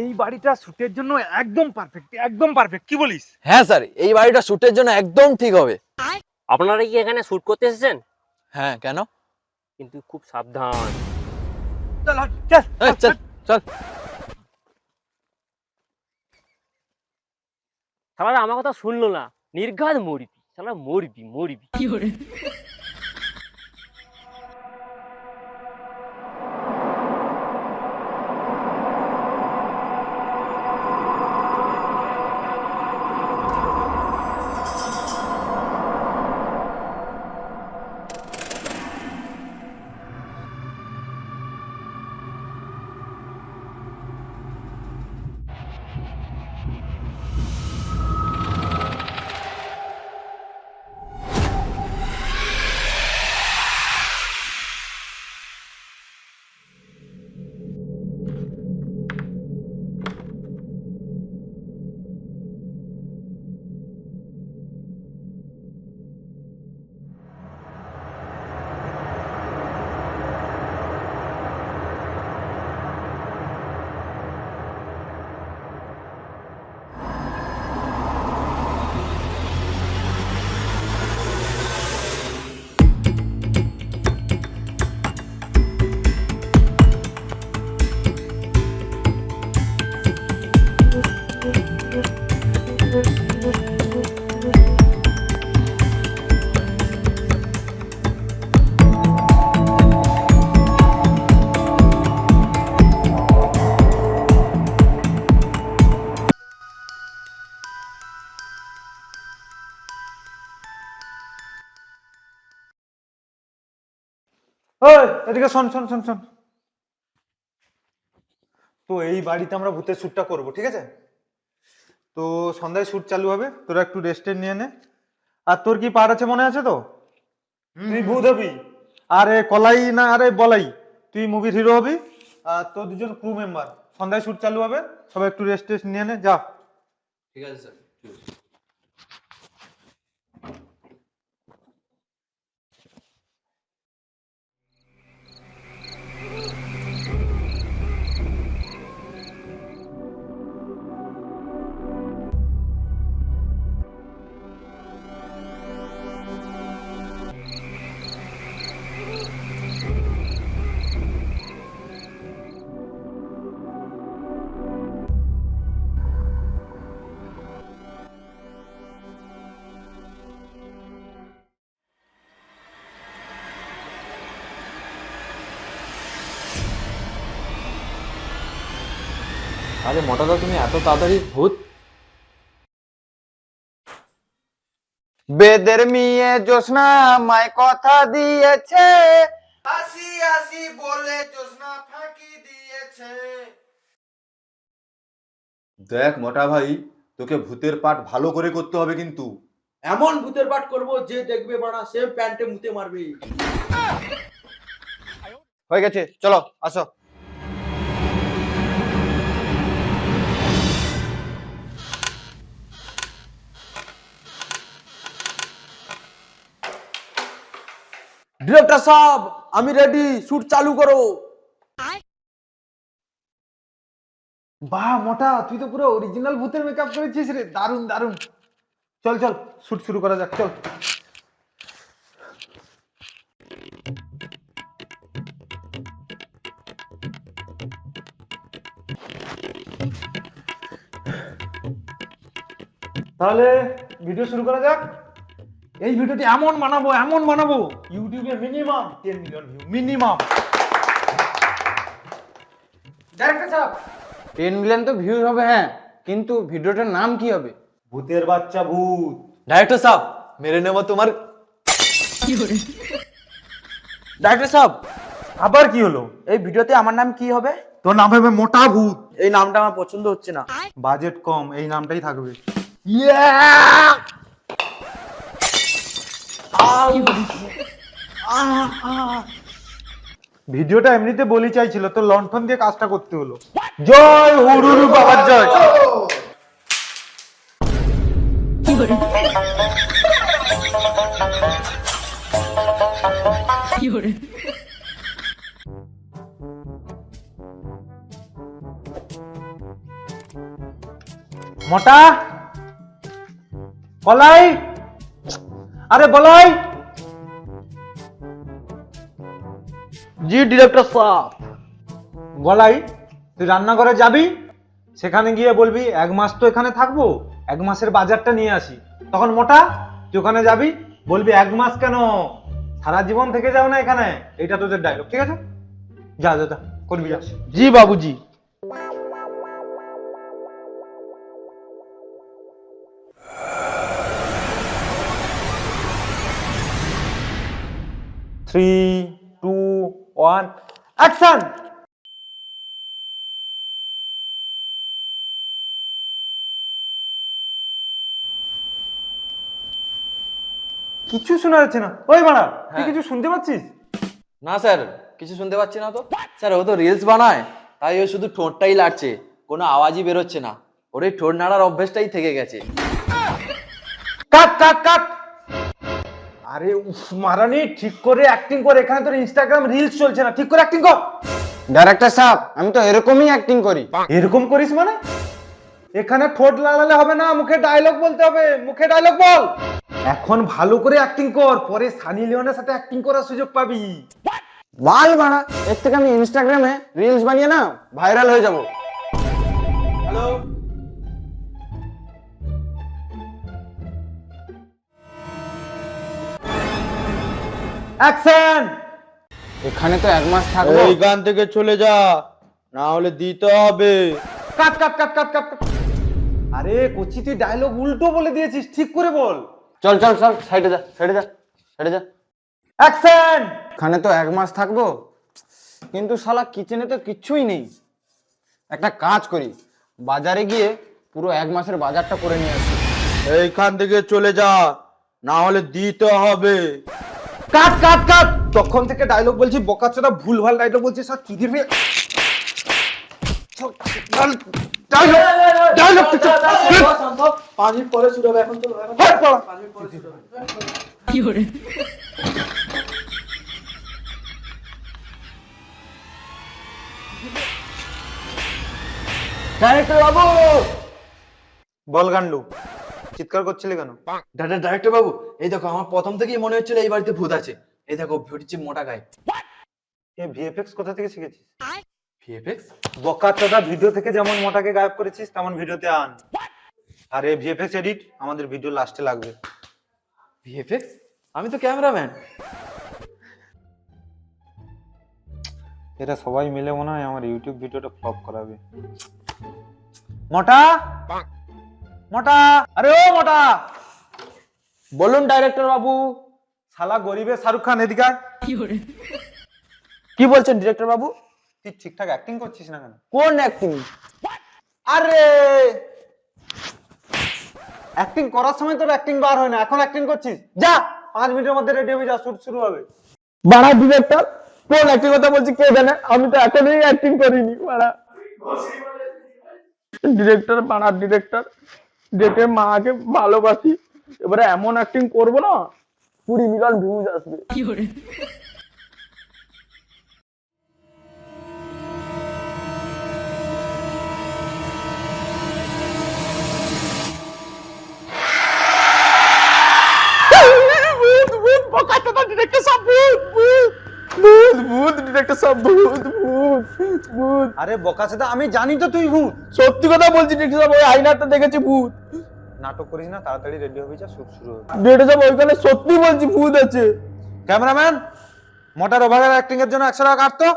এই বাড়িটা শুটের জন্য একদম পারফেক্ট, একদম পারফেক্ট, কি বলিস? হ্যাঁ স্যার, এই বাড়িটা শুটের জন্য একদম ঠিক হবে। আপনারা কি এখানে শুট করতে এসেছেন? হ্যাঁ, কেন? কিন্তু খুব সাবধান। চল চল এই, চল চল। শালারা আমার কথা শুনলো না, নির্ঘাত মরবি, শালা মরবি মরবি। ওই এদিকে শোন শোন শোন শোন। তো এই বাড়িতে আমরা ভূতের শ্যুটটা করব, ঠিক আছে? তো সন্ধ্যায় শ্যুট চালু হবে, তোরা একটু রেস্টে নিয়ে নে। আর তোর কি পার আছে মনে আছে তো? তুই ভূত হবি, আরে কলাই না আরে বলাই, তুই মুভির হিরো হবি। আর তোর দুজন ক্রু মেম্বার, সন্ধ্যায় শ্যুট চালু হবে, সবাই একটু রেস্ট নিয়ে নে, যা। ঠিক আছে স্যার। আরে মোটাদা, তুমি এত তাড়াতাড়ি ভূত? বেদের মেয়ে জোসনা আমায় কথা দিয়েছে, আসি আসি বলে জোসনা ফাঁকি দিয়েছে। দেখ মোটা ভাই, তোকে ভূতের পাঠ ভালো করে করতে হবে কিন্তু। এমন ভূতের পাঠ করবো যে দেখবে বাড়া সে প্যান্টে মুতে মারবে। হয়ে গেছে, চলো আসো। ডিরেক্টর সাহেব, আমি রেডি, শুট চালু করো। বাহ মোটা, তুই তো পুরো অরিজিনাল ভূতের মেকআপ করেছিস রে, দারুন দারুন। চল চল শুট শুরু করা যাক, চল। তাহলে ভিডিও শুরু করা যাক। এই ভিডিওটি এমন বানাবো ইউটিউবে minimum 10 million view, minimum. Director সাহেব, 10 মিলিয়ন তো ভিউজ হবে, হ্যাঁ, কিন্তু ভিডিওটার নাম কি হবে? ভূতের বাচ্চা ভূত। ডাইরেক্টর সাহেব, মেরে নেব তোমার। ডাইরেক্টর সাহেব, আবার কি হলো? এই ভিডিওতে আমার নাম কি হবে? তোর নাম হবে মোটা ভূত। এই নামটা আমার পছন্দ হচ্ছে না। বাজেট কম, এই নামটাই থাকবে। ভিডিওটা এমনিতে বলি চাইছিল, তো লণ্ঠন দিয়ে কাজটা করতে হলো। জয় হুরুর বাবার জয়। মোটা, বলাই, আরে বলাই। জি ডিরেক্টর সাহেব। বলাই, তুই রান্নাঘরে যাবি, সেখানে গিয়ে বলবি 1 মাস তো এখানে থাকবো, 1 মাসের বাজারটা নিয়ে আসি। তখন মোটা, তুই ওখানে যাবি, বলবি 1 মাস কেন, সারা জীবন থেকে যাও না এখানে। এটা তোদের ডায়লগ, ঠিক আছে? যা যা যা, করবি যা। জি বাবুজি। Three, two, one, action. কিছু শোনা যাচ্ছে না। ওই মারা, তুই হ্যাঁ। কিছু শুনতে পাচ্ছিস? না স্যার, কিছু শুনতে পাচ্ছি না তো। স্যার ও তো রিলস বানায়, তাই ও শুধু ঠোঁটটাই লাড়ছে, কোনো আওয়াজই বেরোচ্ছে না। ওর এই ঠোঁট নাড়ার অভ্যেসটাই থেকে গেছে। কাট কাট কাট। আরে উফ মারানি, ঠিক করে অ্যাক্টিং করে। এখানে তোর ইনস্টাগ্রাম রিলস চলছে না, ঠিক করে অ্যাক্টিং কর। ডাইরেক্টর সাহেব, আমি তো এরকমই অ্যাক্টিং করি। এরকম করিস মানে? এখানে ঠোঁট লাড়ালে হবে না, মুখে ডায়লগ বলতে হবে। মুখে ডায়লগ বল। এখন ভালো করে অ্যাক্টিং কর, পরে সানি লিওনের সাথে অ্যাক্টিং করার সুযোগ পাবি। বাল বাড়া, এর থেকে আমি ইনস্টাগ্রামে রিলস বানিয়ে না ভাইরাল হয়ে যাব। হ্যালো। অ্যাকশন। এখানে তো 1 মাস থাকবো। এইখান থেকে চলে যা, না হলে দিতে হবে। কাট কাট কাট কাট কাট কাট। আরে কোচি, তুই ডায়লগ উল্টো বলে দিয়েছিস, ঠিক করে বল। চল চল চল, সাইডে যা, সাইডে যা, সাইডে যা। অ্যাকশন। এখানে তো 1 মাস থাকবো, কিন্তু শালা কিচেনে তো কিচ্ছুই নেই। একটা কাজ করি, বাজারে গিয়ে পুরো 1 মাসের বাজারটা করে নিয়ে আসি। এইখান থেকে চলে যা, না হলে দিতে হবে। কাট কাট কাট। তখন থেকে ডায়লগ বলছি, বকাচোদা ভুলভাল ডায়লগ বলছিস। আর চুদির মেয়ে ডায়লগ পানির পরে শুরু হবে, এখন তো ডাইরেক্টর বাবু। বল গান্ডু, চিৎকার করছিলি কেন? ডাইরেক্টর বাবু, এই দেখো, আমার প্রথম থেকেই মনে হচ্ছিল এই বাড়িতে ভূত আছে। এই দেখো, ভিড়ছে মোটা গায়ে। এ ভিএফএক্স কোথা থেকে শিখেছিস? ভিএফএক্স? বকাচোদা, ভিডিও থেকে যেমন মোটাকে গায়েব করেছিস তেমন ভিডিওতে আন। আর এই ভিএফএক্স এডিট আমাদের ভিডিও লাস্টে লাগবে। ভিএফএক্স? আমি তো ক্যামেরাম্যান। এরা সবাই মিলে মনে হয় আমার ইউটিউব ভিডিওটা ফ্লপ করাবে। মোটা, মোটা, আরে ও মোটা। বলুন ডাইরেক্টর বাবু। শালা গরিবের শাহরুখ খান, এদিকে আয়। কি বলছেন ডিরেক্টর বাবু? তুই ঠিকঠাক অ্যাক্টিং করছিস না কেন? কোন অ্যাক্টিং? আরে অ্যাক্টিং করার সময় তোর অ্যাক্টিং বার হয় না, এখন অ্যাক্টিং করছিস। যা, 5 মিনিটের মধ্যে রেডি হয়ে যা, শুট শুরু হবে। বাড়া ডিরেক্টর, কোন অ্যাক্টিং কথা বলছি কে জানে? আমি তো এখনই অ্যাক্টিং করিনি বাড়া। ডিরেক্টর বাড়া, ডিরেক্টর দেখে মাকে ভালোবাসি, এবারে এমন অ্যাক্টিং করবো না 20 মিলিয়ন ভিউজ আসবে। আরে বকাচোদা, আমি জানি তো তুই ভূত। সত্যি কথা বলছি ডিরেক্টর সাহেব, ওই আয়নাটা দেখেছি ভূত। নাটক করিস না, তাড়াতাড়ি রেডি হবি, যা, শুট শুরু হবে। ডিরেক্টর সাহেব ওইখানে সত্যি বলছি ভূত আছে। ক্যামেরাম্যান, মোটার ওভারের অ্যাক্টিং এর জন্য 100 টাকা কাটতো।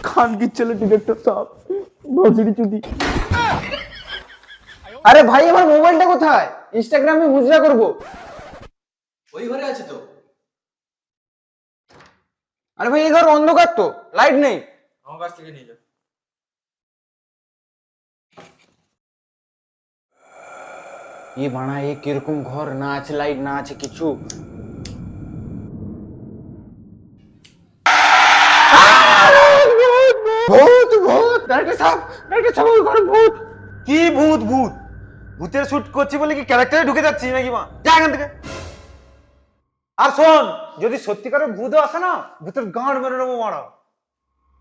খান কি ছেলে ডিরেক্টর সাহেব, বসিরি চুদি। আরে ভাই, আমার মোবাইলটা কোথায়? ইনস্টাগ্রামে মুজরা করব। ওই ঘরে আছে তো। আরে ভাই, এই ঘর অন্ধকার তো, লাইট নেই। আমার কাছ থেকে নিয়ে যাও। এ বানা, এ কিরকম ঘর, না আছে লাইট, না আছে কিছু। ভূত ভূত, ডাইরেক্টর সাহেব, ডাইরেক্টর সাহেব, ওই ঘরে ভূত। কি ভূত? ভূত ভূতের শুট করছি বলে কি ক্যারেক্টারে ঢুকে যাচ্ছিস নাকি? মা যা এখান থেকে। আর শোন, যদি সত্যিকারের ভূত আসে না, ভূতের গাঁড় মেরে নেবো মারা।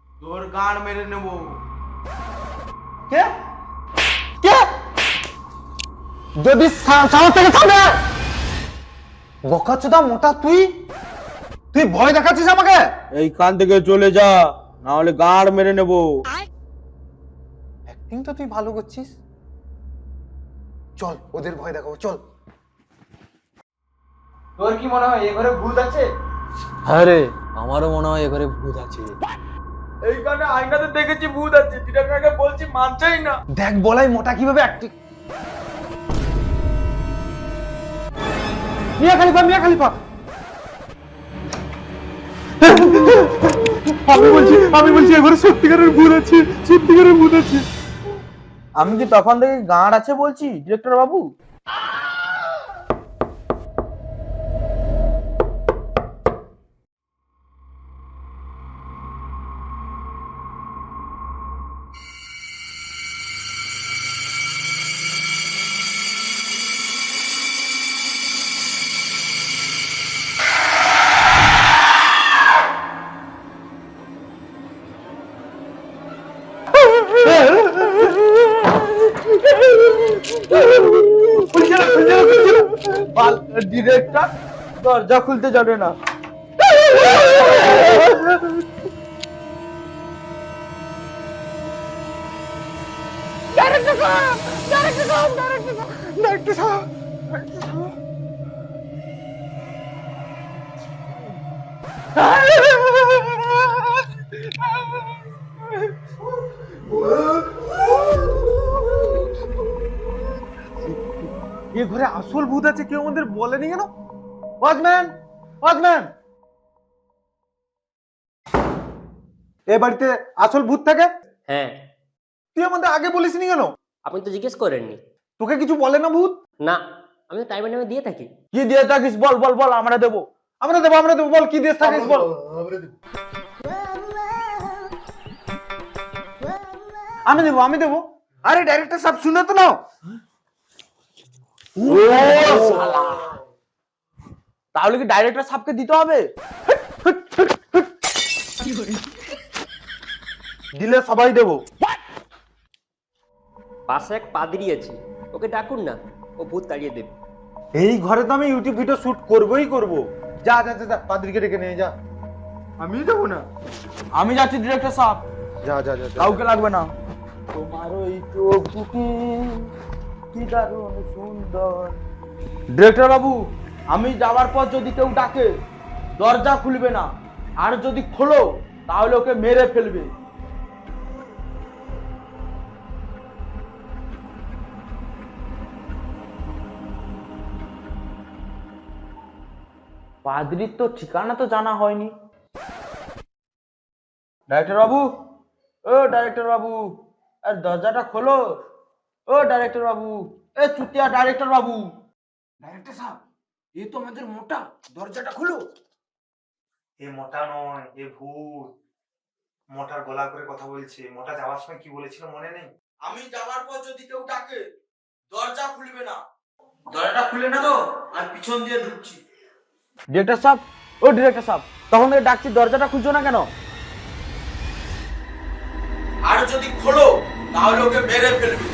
তোর গান মেরে নেবো। কে কে যদি সাহস থেকে থামে। বোকাচোদা মোটা, তুই তুই ভয় দেখাচ্ছিস আমাকে? এইখান থেকে চলে যা, না হলে গাঁড় মেরে নেবো। অ্যাক্টিং তো তুই ভালো করছিস, চল ওদের ভয় দেখাবো, চল। তোর কি মনে হয় এ ঘরে ভূত আছে? হ্যাঁ রে, আমারও মনে হয় এবারে ভূত আছে। এইখানে আয়নাতে দেখেছি ভূত আছে, ডিরেক্টরকে বলছি মানছেই না। দেখ বলাই মোটা কিভাবে অ্যাক্টিং। মিয়া খালিফা, মিয়া খালিফা, আমি বলছি এবারে সত্যিকারের ভূত আছে, সত্যিকারের ভূত আছে। আমি কি তখন থেকে গাঁড় আছে বলছি ডিরেক্টর বাবু? ডিরেক্টর দরজা খুলতে জানে না। এ ঘরে আসল ভূত আছে, কেউ আমাদের বলেনি কেন? ওয়াচম্যান, ওয়াচম্যান, এ বাড়িতে আসল ভূত থাকে? হ্যাঁ, তুই আমাদের আগে বলিসনি কেন? আপনি তো জিজ্ঞেস করেননি। তোকে কিছু বলে না ভূত? না, আমি তো টাইমে টাইমে দিয়ে থাকি। কি দিয়ে থাকিস বল বল বল, আমরা দেবো। আমরা দেবো, আমরা দেবো, বল কি দেশ থাকিস বল। আমি দেবো, আমি দেবো। আরে ডাইরেক্টর সাহেব শুনে তো নাও। তাহলে কি ডাইরেক্টর সাহেবকে দিতে হবে? দিলে সবাই দেবো। পাশে এক পাদ্রী আছে, ওকে ডাকুন না, ও ভূত তাড়িয়ে দেবে। এই ঘরে তো আমি ইউটিউব ভিডিও শুট করবোই করবো। যা যা যা, পাদ্রীকে ডেকে নিয়ে যা। আমি যাবো না, আমি যাচ্ছি ডিরেক্টর সাহেব। যা যা যা, কাউকে লাগবে না। তোমার ওই চোখ দুটি কি দারুণ সুন্দর। ডিরেক্টর বাবু, আমি যাওয়ার পর যদি কেউ ডাকে দরজা খুলবে না, আর যদি খোলো তাহলে ওকে মেরে ফেলবে। পাদ্রির তো ঠিকানা তো জানা হয়নি। ডাইরেক্টর বাবু, ও ডাইরেক্টর বাবু, আর দরজাটা খোলো। ও ডাইরেক্টর বাবু, এ চুতিয়া ডাইরেক্টর বাবু। ডাইরেক্টর সাহেব, এ তো আমাদের মোটা, দরজাটা খুলো। এ মোটা নয়, এ ভূত। মোটার গলা করে কথা বলছে। মোটা যাওয়ার সময় কি বলেছিল মনে নেই? আমি যাওয়ার পর যদি কেউ ডাকে দরজা খুলবে না, দরজাটা খুলে না তো আর পিছন দিয়ে ঢুকছি। ডিরেক্টর সাহেব, ও ডিরেক্টর সাহেব, তখন থেকে ডাকছি দরজাটা খুলছো না কেন? আর যদি খোলো তাহলে ওকে মেরে ফেলবে।